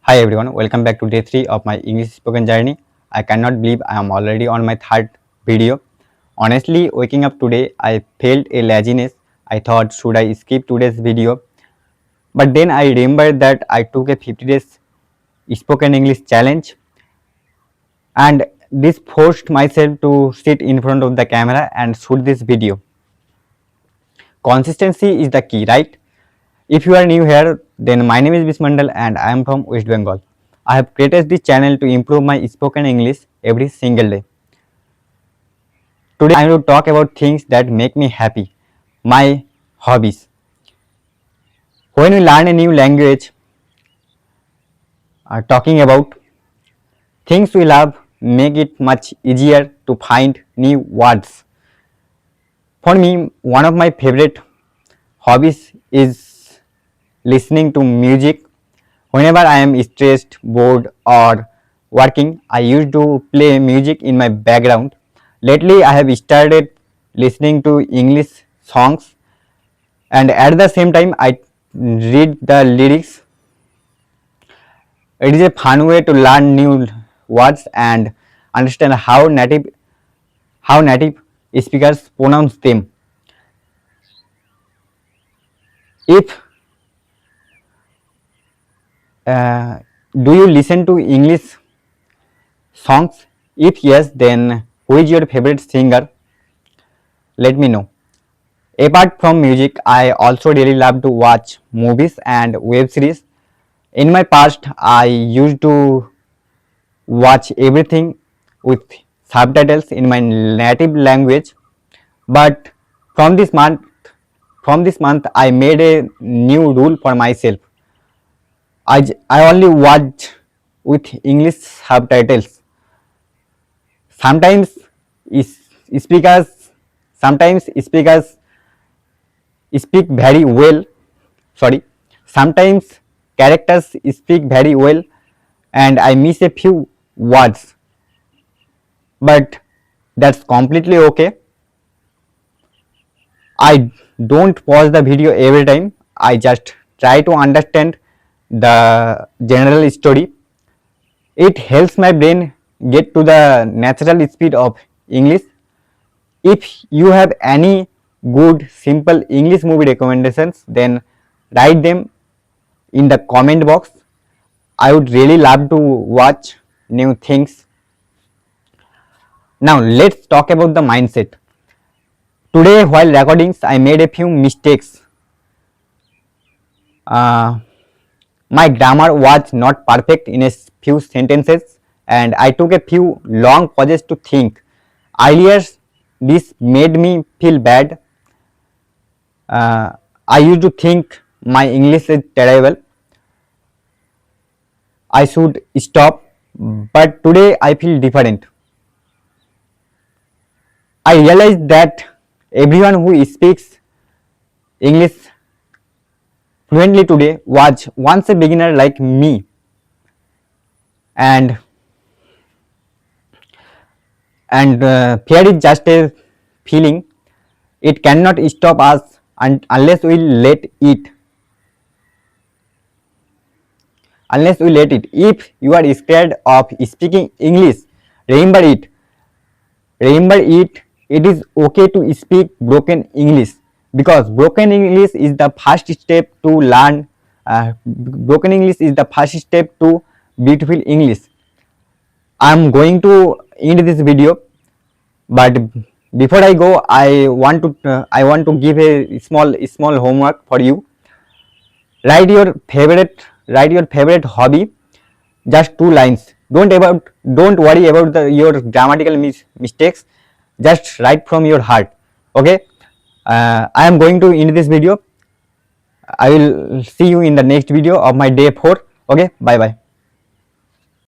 Hi everyone, welcome back to day 3 of my English spoken journey. I cannot believe I am already on my third video. Honestly, waking up today, I felt a laziness. I thought, should I skip today's video? But then I remembered that I took a 50 days spoken English challenge and this forced myself to sit in front of the camera and shoot this video. Consistency is the key, right? If you are new here, then my name is Bismandal and I am from West Bengal. I have created this channel to improve my spoken English every single day. Today I will talk about things that make me happy, my hobbies. When we learn a new language, talking about things we love make it much easier to find new words. For me, one of my favorite hobbies is listening to music. Whenever I am stressed, bored or working, I used to play music in my background. Lately, I have started listening to English songs and at the same time I read the lyrics. It is a fun way to learn new words and understand how native speakers pronounce them. If do you listen to English songs? If yes, then who is your favorite singer? Let me know. Apart from music, I also really love to watch movies and web series. In my past, I used to watch everything with subtitles in my native language, but from this month I made a new rule for myself. I only watch with English subtitles. Sometimes is speakers sometimes speakers speak very well. Sorry, sometimes characters speak very well and I miss a few words, but that's completely okay. I don't pause the video every time. I just try to understand the general story. It helps my brain get to the natural speed of English. If you have any good simple English movie recommendations, then write them in the comment box. I would really love to watch new things. Now let's talk about the mindset. Today while recordings I made a few mistakes. My grammar was not perfect in a few sentences and I took a few long pauses to think. Earlier this made me feel bad. I used to think my English is terrible. I should stop, but today I feel different. I realized that everyone who speaks English fluently today was once a beginner like me, and fear is just a feeling. It cannot stop us unless we let it. If you are scared of speaking English, remember it. It is okay to speak broken English because broken English is the first step to learn. Broken English is the first step to beautiful English. I am going to end this video, but before I go, I want to give a small homework for you. Write your favorite hobby, just 2 lines. Don't worry about your grammatical mistakes. Just write from your heart. Okay. I am going to end this video. I will see you in the next video of my day 4. Okay, bye bye.